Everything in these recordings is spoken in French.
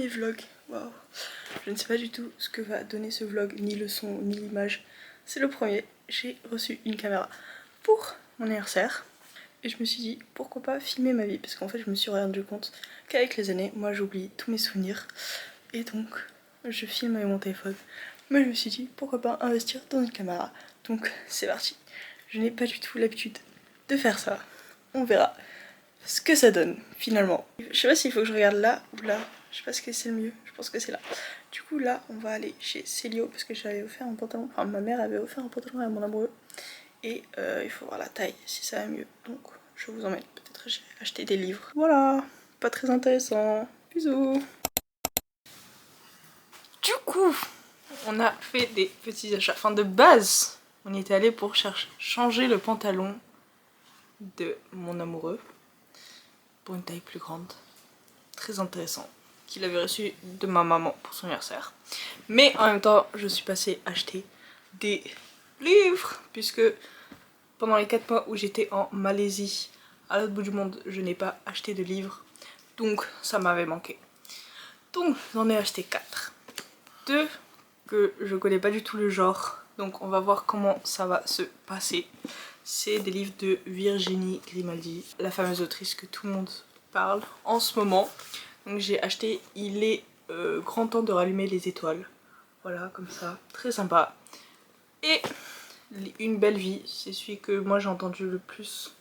premier vlog. Waouh. Je ne sais pas du tout ce que va donner ce vlog, ni le son, ni l'image. C'est le premier. J'ai reçu une caméra pour mon anniversaire. Et je me suis dit, pourquoi pas filmer ma vie? Parce qu'en fait, je me suis rendu compte qu'avec les années, moi j'oublie tous mes souvenirs. Et donc, je filme avec mon téléphone. Mais je me suis dit, pourquoi pas investir dans une caméra? Donc, c'est parti. Je n'ai pas du tout l'habitude de faire ça. On verra ce que ça donne finalement. Je sais pas s'il faut que je regarde là ou là. Je sais pas ce que c'est le mieux. Je pense que c'est là. Du coup là on va aller chez Célio parce que j'avais offert un pantalon. Enfin ma mère avait offert un pantalon à mon amoureux. Et il faut voir la taille si ça va mieux. Donc je vous emmène. Peut-être j'ai acheté des livres. Voilà. Pas très intéressant. Bisous. Du coup on a fait des petits achats. Enfin de base on y était allé pour changer le pantalon de mon amoureux pour une taille plus grande. Très intéressant, qu'il avait reçu de ma maman pour son anniversaire. Mais en même temps je suis passée acheter des livres puisque pendant les 4 mois où j'étais en Malaisie à l'autre bout du monde je n'ai pas acheté de livres, donc ça m'avait manqué. Donc j'en ai acheté 4. 2 que je connais pas du tout le genre, donc on va voir comment ça va se passer. C'est des livres de Virginie Grimaldi, la fameuse autrice que tout le monde parle en ce moment. Donc j'ai acheté Il est grand temps de rallumer les étoiles. Voilà, comme ça, très sympa. Et Une belle vie, c'est celui que moi j'ai entendu le plus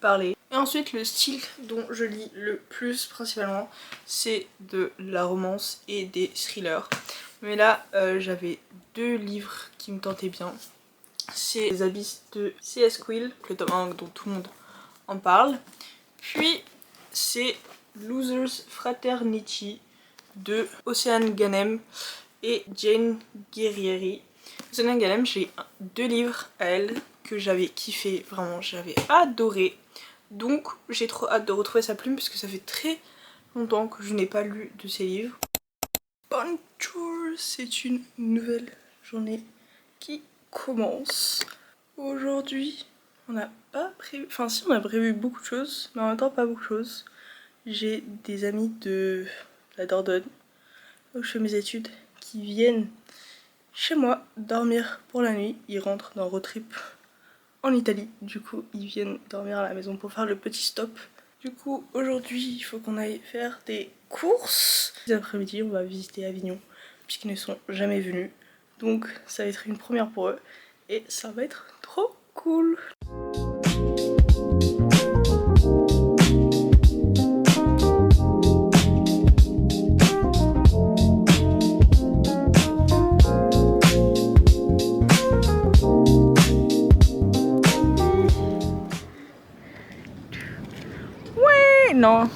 parler. Et ensuite le style dont je lis le plus principalement, c'est de la romance et des thrillers. Mais là j'avais 2 livres qui me tentaient bien. C'est Les Abysses de C.S. Quill, le tome 1 dont tout le monde en parle. Puis c'est Losers Fraternity de Océane Ganem et Jane Guerrieri. Océane Ganem, j'ai 2 livres à elle que j'avais kiffé, vraiment j'avais adoré. Donc j'ai trop hâte de retrouver sa plume puisque ça fait très longtemps que je n'ai pas lu de ses livres. Bonjour, c'est une nouvelle journée qui commence. Aujourd'hui, on n'a pas prévu... Enfin si, on a prévu beaucoup de choses, mais en même temps pas beaucoup de choses. J'ai des amis de la Dordogne, où je fais mes études, qui viennent chez moi dormir pour la nuit. Ils rentrent d'un road trip en Italie. Du coup, ils viennent dormir à la maison pour faire le petit stop. Du coup, aujourd'hui, il faut qu'on aille faire des courses. Cet après-midi, on va visiter Avignon, puisqu'ils ne sont jamais venus. Donc, ça va être une première pour eux. Et ça va être trop cool. Ouais, non.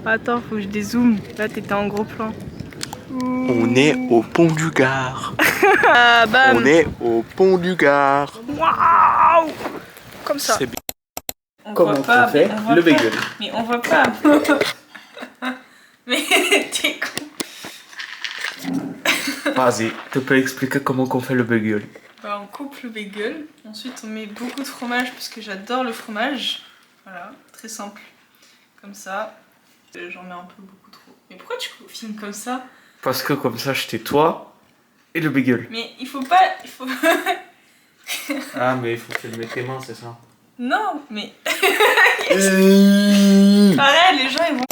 Attends, faut que je dézoome. Là, t'étais en gros plan. On est au pont du Gard. Ah, bam. On est au pont du Gard. Waouh. Comme ça. Comment on fait le bagel? Mais on voit pas. Mais t'es con. Vas-y, tu peux expliquer comment on fait le bagel? Bah, on coupe le bagel. Ensuite, on met beaucoup de fromage parce que j'adore le fromage. Voilà, très simple. Comme ça. J'en mets un peu beaucoup trop. Mais pourquoi tu filmes comme ça? Parce que comme ça, je tais toi et le bagel. Mais il faut pas... Il faut... Ah, mais il faut filmer tes mains, c'est ça? Non, mais... Arrête, les gens ils vont...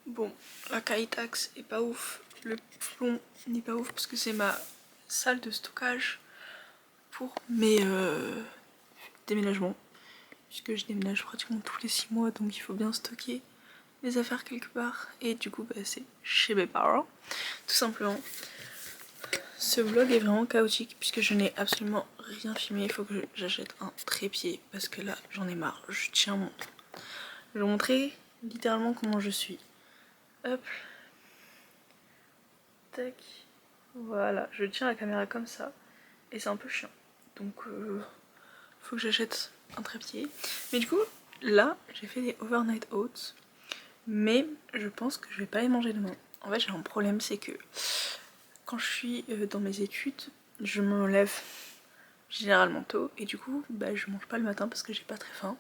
Bon, la Kaytax est pas ouf, le plomb n'est pas ouf parce que c'est ma salle de stockage pour mes déménagements. Puisque je déménage pratiquement tous les 6 mois, donc il faut bien stocker les affaires quelque part. Et du coup, bah, c'est chez mes parents, tout simplement. Ce vlog est vraiment chaotique puisque je n'ai absolument rien filmé. Il faut que j'achète un trépied parce que là, j'en ai marre. Je tiens mon... Je vais vous montrer littéralement comment je suis. Hop. Tac. Voilà, je tiens la caméra comme ça. Et c'est un peu chiant. Donc, faut que j'achète un trépied. Mais du coup, là, j'ai fait des overnight oats. Mais je pense que je vais pas les manger demain. En fait j'ai un problème, c'est que quand je suis dans mes études, je me lève généralement tôt et du coup bah, je mange pas le matin parce que j'ai pas très faim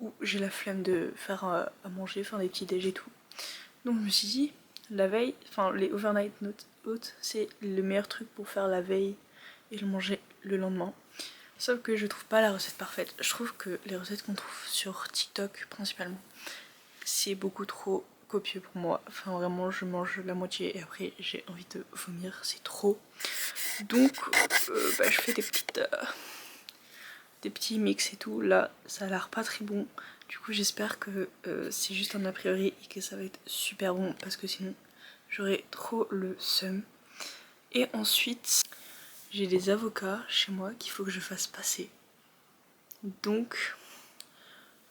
ou j'ai la flemme de faire à manger, faire des petits déj et tout. Donc je me suis dit la veille, enfin les overnight oats c'est le meilleur truc pour faire la veille et le manger le lendemain. Sauf que je trouve pas la recette parfaite. Je trouve que les recettes qu'on trouve sur TikTok principalement, c'est beaucoup trop copieux pour moi. Enfin vraiment je mange la moitié et après j'ai envie de vomir, c'est trop. Donc bah, je fais des petits mix et tout. Là ça a l'air pas très bon. Du coup j'espère que c'est juste un a priori et que ça va être super bon parce que sinon j'aurais trop le seum. Et ensuite j'ai des avocats chez moi qu'il faut que je fasse passer. Donc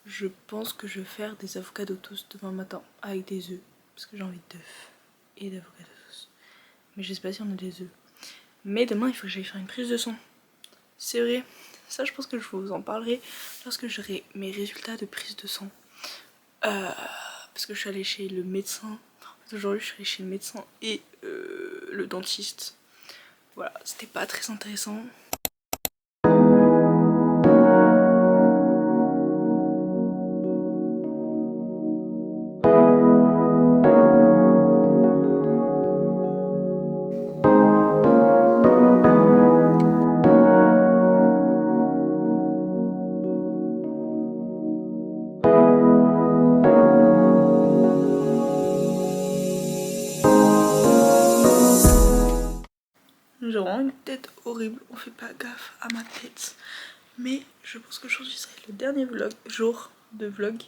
je pense que je vais faire des avocats toast demain matin avec des œufs. Parce que j'ai envie d'œufs et d'avocats toast. Mais je sais pas si on a des œufs. Mais demain il faut que j'aille faire une prise de sang. C'est vrai. Ça je pense que je vous en parlerai lorsque j'aurai mes résultats de prise de sang. Parce que je suis allée chez le médecin. Aujourd'hui je suis allée chez le médecin et le dentiste. Voilà, c'était pas très intéressant. J'ai vraiment une tête horrible, on fait pas gaffe à ma tête. Mais je pense qu'aujourd'hui serait le dernier jour de vlog.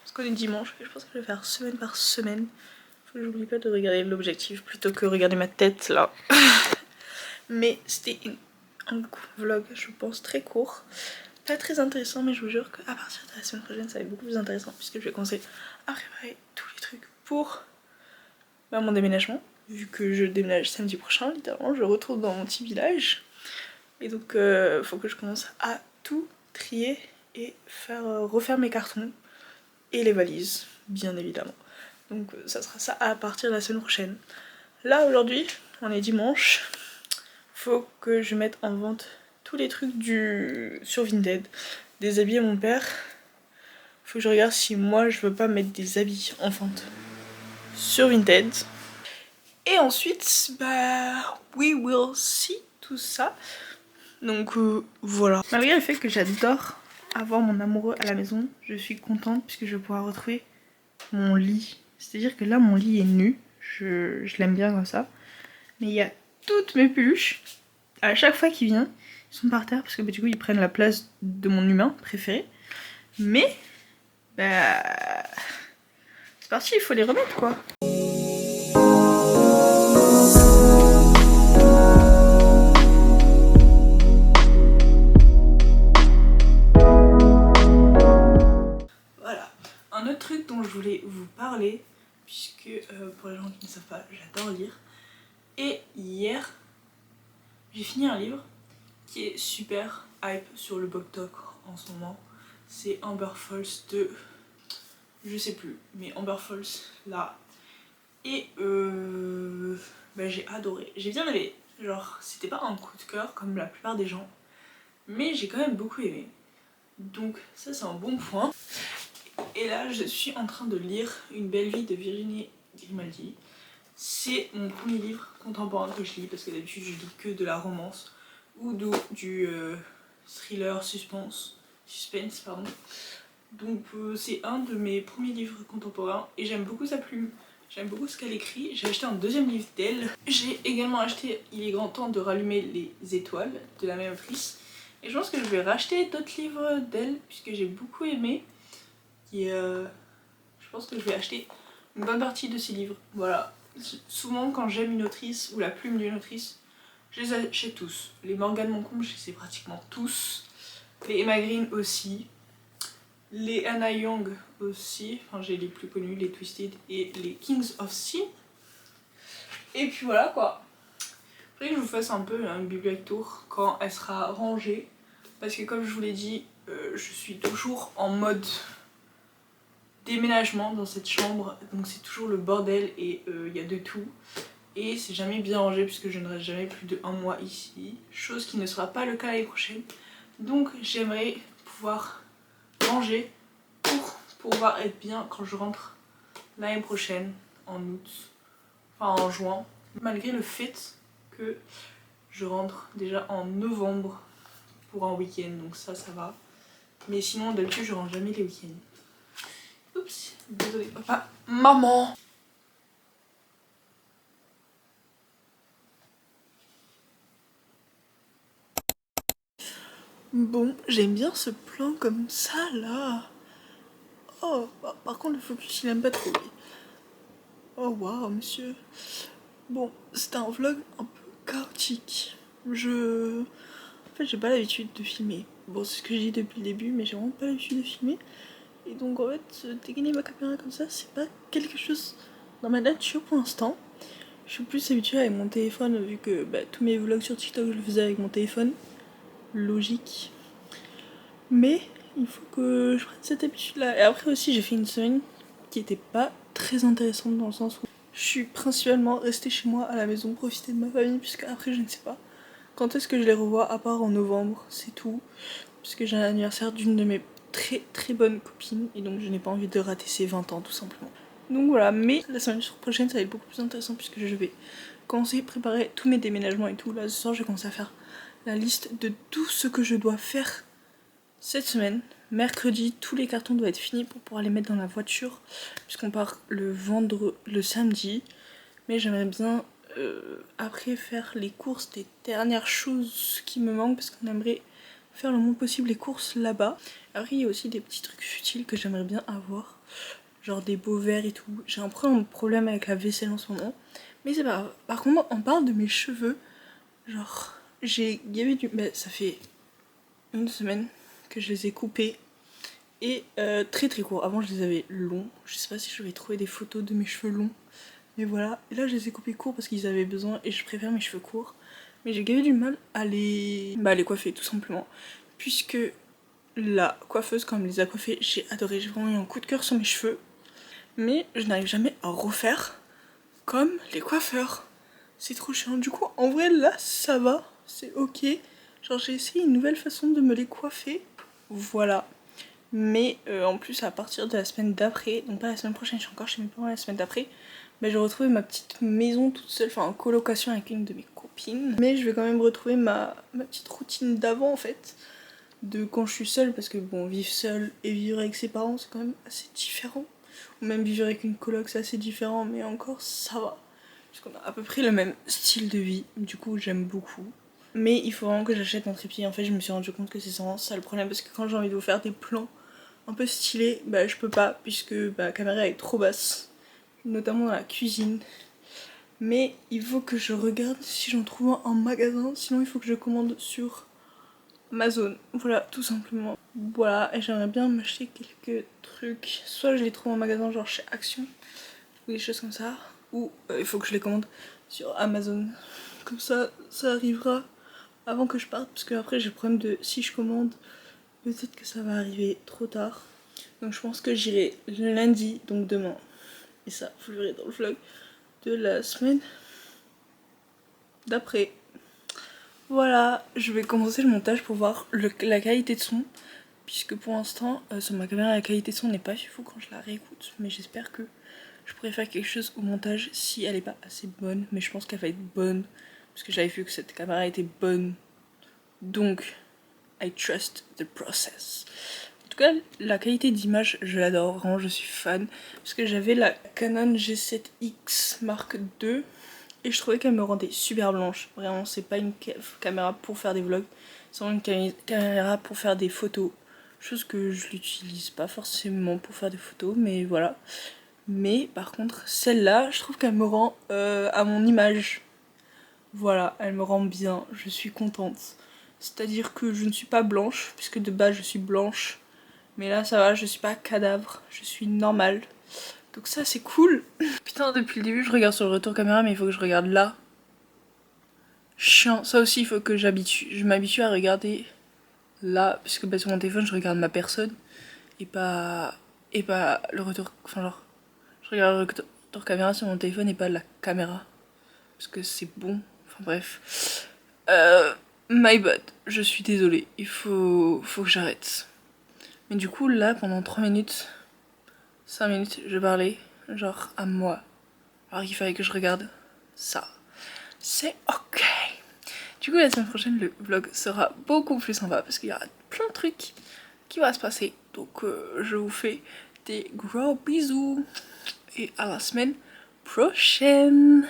Parce qu'on est dimanche et je pense que je vais faire semaine par semaine. Faut que j'oublie pas de regarder l'objectif plutôt que regarder ma tête là. Mais c'était un vlog je pense très court. Pas très intéressant mais je vous jure qu'à partir de la semaine prochaine ça va être beaucoup plus intéressant. Puisque je vais commencer à préparer tous les trucs pour mon déménagement. Vu que je déménage samedi prochain, littéralement, je retourne dans mon petit village. Et donc, faut que je commence à tout trier et refaire mes cartons et les valises, bien évidemment. Donc, ça sera ça à partir de la semaine prochaine. Là, aujourd'hui, on est dimanche. Faut que je mette en vente tous les trucs sur Vinted. Des habits à mon père. Faut que je regarde si moi, je veux pas mettre des habits en vente sur Vinted. Et ensuite, bah, we will see tout ça. Donc voilà. Malgré le fait que j'adore avoir mon amoureux à la maison, je suis contente puisque je vais pouvoir retrouver mon lit. C'est-à-dire que là, mon lit est nu. Je l'aime bien comme ça. Mais il y a toutes mes peluches. À chaque fois qu'il vient, ils sont par terre parce que bah, du coup, ils prennent la place de mon humain préféré. Mais, bah, c'est parti, il faut les remettre quoi. Un autre truc dont je voulais vous parler, puisque pour les gens qui ne savent pas, j'adore lire. Et hier, j'ai fini un livre qui est super hype sur le BookTok en ce moment. C'est Amber Falls de... je sais plus, mais Amber Falls là. Et bah, j'ai adoré, j'ai bien aimé. Genre, c'était pas un coup de cœur comme la plupart des gens, mais j'ai quand même beaucoup aimé. Donc ça c'est un bon point. Et là je suis en train de lire Une belle vie de Virginie Grimaldi. C'est mon premier livre contemporain que je lis parce que d'habitude je lis que de la romance ou du thriller suspense pardon. Donc c'est un de mes premiers livres contemporains et j'aime beaucoup sa plume. J'aime beaucoup ce qu'elle écrit. J'ai acheté un deuxième livre d'elle. J'ai également acheté Il est grand temps de rallumer les étoiles de la même autrice. Et je pense que je vais racheter d'autres livres d'elle puisque j'ai beaucoup aimé. Et je pense que je vais acheter une bonne partie de ses livres. Voilà. Souvent quand j'aime une autrice ou la plume d'une autrice, je les achète tous. Les Morgane Moncombe, je les ai pratiquement tous. Les Emma Green aussi. Les Anna Young aussi. Enfin j'ai les plus connus, les Twisted et les Kings of Sin. Et puis voilà quoi. Faudrait que je vous fasse un peu un bibliothèque tour quand elle sera rangée. Parce que comme je vous l'ai dit, je suis toujours en mode déménagement dans cette chambre, donc c'est toujours le bordel et il y a de tout. Et c'est jamais bien rangé puisque je ne reste jamais plus de 1 mois ici, chose qui ne sera pas le cas l'année prochaine. Donc j'aimerais pouvoir ranger pour pouvoir être bien quand je rentre l'année prochaine, en août, enfin en juin. Malgré le fait que je rentre déjà en novembre pour un week-end, donc ça va. Mais sinon d'habitude je rentre jamais les week-ends. Oups, désolé papa. Maman! Bon, j'aime bien ce plan comme ça là. Oh, bah, par contre le focus il aime pas trop lui. Oh waouh monsieur. Bon, c'était un vlog un peu chaotique. En fait j'ai pas l'habitude de filmer. Bon c'est ce que je dis depuis le début mais j'ai vraiment pas l'habitude de filmer. Et donc en fait dégainer ma caméra comme ça c'est pas quelque chose dans ma nature pour l'instant. Je suis plus habituée avec mon téléphone vu que bah, tous mes vlogs sur TikTok je le faisais avec mon téléphone. Logique. Mais il faut que je prenne cette habitude là. Et après aussi j'ai fait une semaine qui était pas très intéressante dans le sens où je suis principalement restée chez moi à la maison profiter de ma famille puisque après je ne sais pas quand est-ce que je les revois à part en novembre, c'est tout. Puisque j'ai l'anniversaire d'une de mes très bonnes copines et donc je n'ai pas envie de rater ses 20 ans tout simplement. Donc voilà, mais la semaine prochaine ça va être beaucoup plus intéressant puisque je vais commencer à préparer tous mes déménagements et tout. Là ce soir je vais commencer à faire la liste de tout ce que je dois faire cette semaine. Mercredi, tous les cartons doivent être finis pour pouvoir les mettre dans la voiture puisqu'on part le samedi. Mais j'aimerais bien après faire les courses des dernières choses qui me manquent parce qu'on aimerait faire le moins possible les courses là-bas. Après il y a aussi des petits trucs futiles que j'aimerais bien avoir, genre des beaux verres et tout. J'ai un problème avec la vaisselle en ce moment, mais c'est pas grave. Par contre on parle de mes cheveux, genre ça fait une semaine que je les ai coupés et très courts. Avant je les avais longs, je sais pas si je vais trouver des photos de mes cheveux longs. Mais voilà, et là je les ai coupés courts parce qu'ils avaient besoin et je préfère mes cheveux courts. Mais j'ai eu du mal à les coiffer tout simplement. Puisque la coiffeuse quand elle me les a coiffés, j'ai adoré, j'ai vraiment eu un coup de cœur sur mes cheveux. Mais je n'arrive jamais à refaire comme les coiffeurs. C'est trop chiant. Du coup en vrai là ça va, c'est ok. Genre j'ai essayé une nouvelle façon de me les coiffer. Voilà. Mais en plus à partir de la semaine d'après, donc pas la semaine prochaine, je suis encore chez mes parents la semaine d'après, bah, j'ai retrouvé ma petite maison toute seule, enfin en colocation avec une de mes copines. Mais je vais quand même retrouver ma petite routine d'avant en fait, de quand je suis seule, parce que bon, vivre seule et vivre avec ses parents c'est quand même assez différent. Ou même vivre avec une coloc c'est assez différent, mais encore ça va. Parce qu'on a à peu près le même style de vie, du coup j'aime beaucoup. Mais il faut vraiment que j'achète un trépied. En fait je me suis rendu compte que c'est vraiment ça le problème, parce que quand j'ai envie de vous faire des plans un peu stylés, bah je peux pas puisque la caméra est trop basse, notamment dans la cuisine. Mais il faut que je regarde si j'en trouve un en magasin, sinon il faut que je commande sur Amazon. Voilà, tout simplement. Voilà, et j'aimerais bien m'acheter quelques trucs. Soit je les trouve en magasin, genre chez Action, ou des choses comme ça, ou il faut que je les commande sur Amazon. Comme ça arrivera avant que je parte, parce que après j'ai le problème de si je commande, peut-être que ça va arriver trop tard. Donc je pense que j'irai le lundi, donc demain. Et ça, vous le verrez dans le vlog de la semaine d'après. Voilà, je vais commencer le montage pour voir la qualité de son. Puisque pour l'instant, sur ma caméra, la qualité de son n'est pas fou quand je la réécoute. Mais j'espère que je pourrais faire quelque chose au montage si elle n'est pas assez bonne. Mais je pense qu'elle va être bonne. Parce que j'avais vu que cette caméra était bonne. Donc, I trust the process. En tout cas, la qualité d'image, je l'adore. Vraiment, je suis fan. Parce que j'avais la Canon G7X Mark II. Et je trouvais qu'elle me rendait super blanche. Vraiment, c'est pas une caméra pour faire des vlogs. C'est vraiment une caméra pour faire des photos. Chose que je l'utilise pas forcément pour faire des photos, mais voilà. Mais par contre, celle-là, je trouve qu'elle me rend à mon image. Voilà, elle me rend bien. Je suis contente. C'est-à-dire que je ne suis pas blanche, puisque de base je suis blanche. Mais là, ça va, je suis pas cadavre. Je suis normale. Donc ça c'est cool. Putain, depuis le début je regarde sur le retour caméra, mais il faut que je regarde là. Chiant. Ça aussi il faut que je m'habitue à regarder là, puisque bah, sur mon téléphone je regarde ma personne et pas et pas le retour, enfin genre, je regarde le retour caméra sur mon téléphone et pas la caméra, parce que c'est bon, enfin bref. My bad, je suis désolée, faut que j'arrête. Mais du coup là, pendant 3 minutes, 5 minutes, je parlais genre à moi, alors qu'il fallait que je regarde ça. C'est ok. Du coup la semaine prochaine le vlog sera beaucoup plus sympa parce qu'il y aura plein de trucs qui vont se passer. Donc je vous fais des gros bisous et à la semaine prochaine.